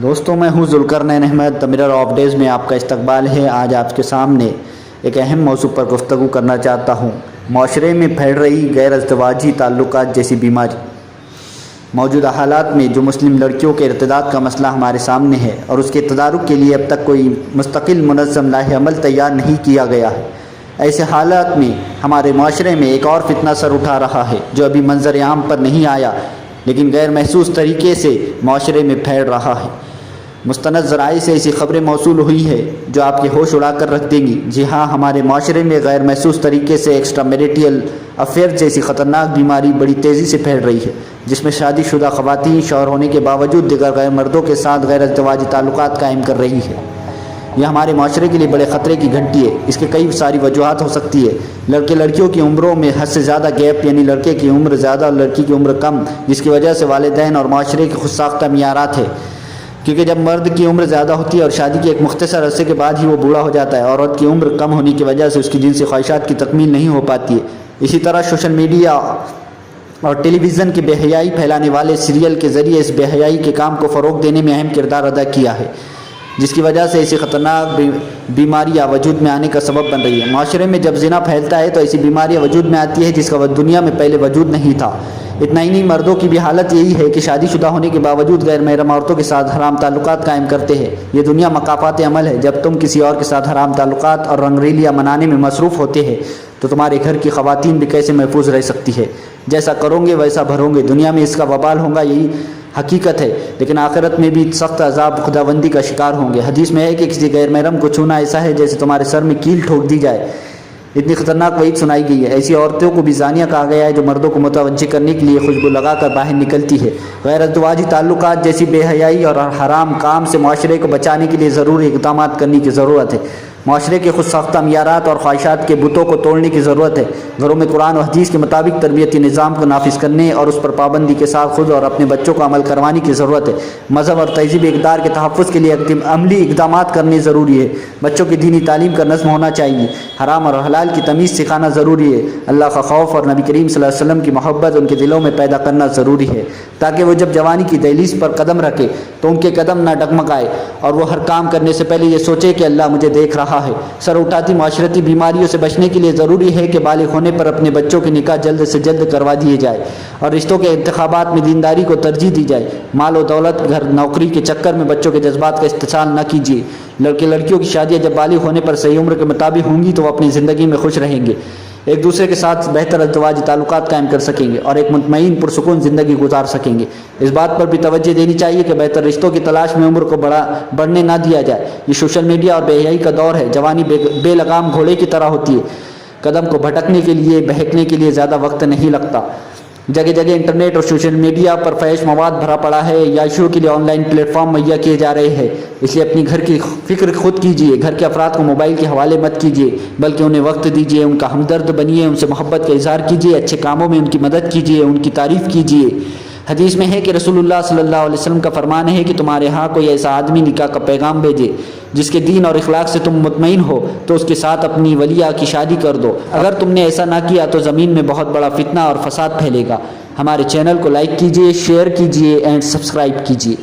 دوستوں میں ہوں Zulqarnain Ahmed, the mirror of days میں آپ کا استقبال ہے۔ آج آپ کے سامنے ایک اہم موضوع پر گفتگو کرنا چاہتا ہوں۔ معاشرے میں پھیل رہی غیر ازدواجی تعلقات جیسی بیماری۔ موجودہ حالات میں جو مسلم لڑکیوں کے ارتداد کا مسئلہ ہمارے سامنے ہے اور اس کے تدارک کے لیے اب تک کوئی مستقل منظم لاہ عمل تیار نہیں کیا گیا ہے، ایسے حالات میں ہمارے معاشرے میں ایک اور فتنہ سر اٹھا رہا ہے جو ابھی منظر عام پر نہیں آیا لیکن غیر محسوس طریقے سے معاشرے میں پھیل رہا ہے۔ مستند ذرائع سے ایسی خبریں موصول ہوئی ہے جو آپ کے ہوش اڑا کر رکھ دیں گی۔ جی ہاں، ہمارے معاشرے میں غیر محسوس طریقے سے ایکسٹرا میریٹل افیئر جیسی خطرناک بیماری بڑی تیزی سے پھیل رہی ہے، جس میں شادی شدہ خواتین شوہر ہونے کے باوجود دیگر غیر مردوں کے ساتھ غیر ازدواجی تعلقات قائم کر رہی ہے۔ یہ ہمارے معاشرے کے لیے بڑے خطرے کی گھنٹی ہے۔ اس کے کئی ساری وجوہات ہو سکتی ہے۔ لڑکے لڑکیوں کی عمروں میں حد سے زیادہ گیپ، یعنی لڑکے کی عمر زیادہ اور لڑکی کی عمر کم، جس کی وجہ سے والدین اور معاشرے کے خود ساختہ معیارات ہے، کیونکہ جب مرد کی عمر زیادہ ہوتی ہے اور شادی کے ایک مختصر عرصے کے بعد ہی وہ بوڑھا ہو جاتا ہے، عورت کی عمر کم ہونے کی وجہ سے اس کی جنسی خواہشات کی تکمیل نہیں ہو پاتی ہے۔ اسی طرح سوشل میڈیا اور ٹیلی ویژن کے بے حیائی پھیلانے والے سیریل کے ذریعے اس بے حیائی کے کام کو فروغ دینے میں اہم کردار ادا کیا ہے، جس کی وجہ سے ایسی خطرناک بیماریاں وجود میں آنے کا سبب بن رہی ہے۔ معاشرے میں جب زنا پھیلتا ہے تو ایسی بیماریاں وجود میں آتی ہے جس کا دنیا میں پہلے وجود نہیں تھا۔ اتنا ہی نہیں، مردوں کی بھی حالت یہی ہے کہ شادی شدہ ہونے کے باوجود غیر محرم عورتوں کے ساتھ حرام تعلقات قائم کرتے ہیں۔ یہ دنیا مکافات عمل ہے۔ جب تم کسی اور کے ساتھ حرام تعلقات اور رنگریلیاں منانے میں مصروف ہوتے ہیں تو تمہارے گھر کی خواتین بھی کیسے محفوظ رہ سکتی ہے؟ جیسا کرو گے ویسا بھرو گے۔ دنیا میں اس کا وبال ہوگا، یہی حقیقت ہے، لیکن آخرت میں بھی سخت عذاب خداوندی کا شکار ہوں گے۔ حدیث میں ہے کہ کسی غیر محرم کو چھونا ایسا ہے جیسے تمہارے سر میں کیل ٹھوک دی جائے۔ اتنی خطرناک وعید سنائی گئی ہے۔ ایسی عورتوں کو بھی زانیہ کہا گیا ہے جو مردوں کو متوجہ کرنے کے لیے خوشبو لگا کر باہر نکلتی ہے۔ غیر ازدواجی تعلقات جیسی بے حیائی اور حرام کام سے معاشرے کو بچانے کے لیے ضروری اقدامات کرنے کی ضرورت ہے۔ معاشرے کے خود ساختہ معیارات اور خواہشات کے بتوں کو توڑنے کی ضرورت ہے۔ گھروں میں قرآن و حدیث کے مطابق تربیتی نظام کو نافذ کرنے اور اس پر پابندی کے ساتھ خود اور اپنے بچوں کو عمل کروانے کی ضرورت ہے۔ مذہب اور تہذیبی اقدار کے تحفظ کے لیے عملی اقدامات کرنے ضروری ہے۔ بچوں کی دینی تعلیم کا نظم ہونا چاہیے۔ حرام اور حلال کی تمیز سکھانا ضروری ہے۔ اللہ کا خوف اور نبی کریم صلی اللہ علیہ وسلم کی محبت ان کے دلوں میں پیدا کرنا ضروری ہے، تاکہ وہ جب جوانی کی دہلیز پر قدم رکھے تو ان کے قدم نہ ڈگمگائے اور وہ ہر کام کرنے سے پہلے یہ سوچے کہ اللہ مجھے دیکھ رہا ہے۔ سر اٹھاتی معاشرتی بیماریوں سے بچنے کے لیے ضروری ہے کہ بالغ ہونے پر اپنے بچوں کے نکاح جلد سے جلد کروا دیے جائے اور رشتوں کے انتخابات میں دینداری کو ترجیح دی جائے۔ مال و دولت، گھر، نوکری کے چکر میں بچوں کے جذبات کا استحصال نہ کیجیے۔ لڑکے لڑکیوں کی شادیاں جب بالغ ہونے پر صحیح عمر کے مطابق ہوں گی تو وہ اپنی زندگی میں خوش رہیں گے، ایک دوسرے کے ساتھ بہتر ازدواجی تعلقات قائم کر سکیں گے اور ایک مطمئن پرسکون زندگی گزار سکیں گے۔ اس بات پر بھی توجہ دینی چاہیے کہ بہتر رشتوں کی تلاش میں عمر کو بڑھنے نہ دیا جائے۔ یہ سوشل میڈیا اور بے حیائی کا دور ہے۔ جوانی بے لگام گھوڑے کی طرح ہوتی ہے، قدم کو بھٹکنے کے لیے، بہکنے کے لیے زیادہ وقت نہیں لگتا۔ جگہ جگہ انٹرنیٹ اور سوشل میڈیا پر فحش مواد بھرا پڑا ہے۔ عیاشیوں کے لیے آن لائن پلیٹ فارم مہیا کیے جا رہے ہیں، اس لیے اپنی گھر کی فکر خود کیجیے۔ گھر کے افراد کو موبائل کے حوالے مت کیجیے، بلکہ انہیں وقت دیجیے، ان کا ہمدرد بنیے، ان سے محبت کا اظہار کیجیے، اچھے کاموں میں ان کی مدد کیجیے، ان کی تعریف کیجیے۔ حدیث میں ہے کہ رسول اللہ صلی اللہ علیہ وسلم کا فرمان ہے کہ تمہارے ہاں کوئی ایسا آدمی نکاح کا پیغام بھیجے جس کے دین اور اخلاق سے تم مطمئن ہو تو اس کے ساتھ اپنی ولیہ کی شادی کر دو۔ اگر تم نے ایسا نہ کیا تو زمین میں بہت بڑا فتنہ اور فساد پھیلے گا۔ ہمارے چینل کو لائک کیجیے، شیئر کیجیے اینڈ سبسکرائب کیجیے۔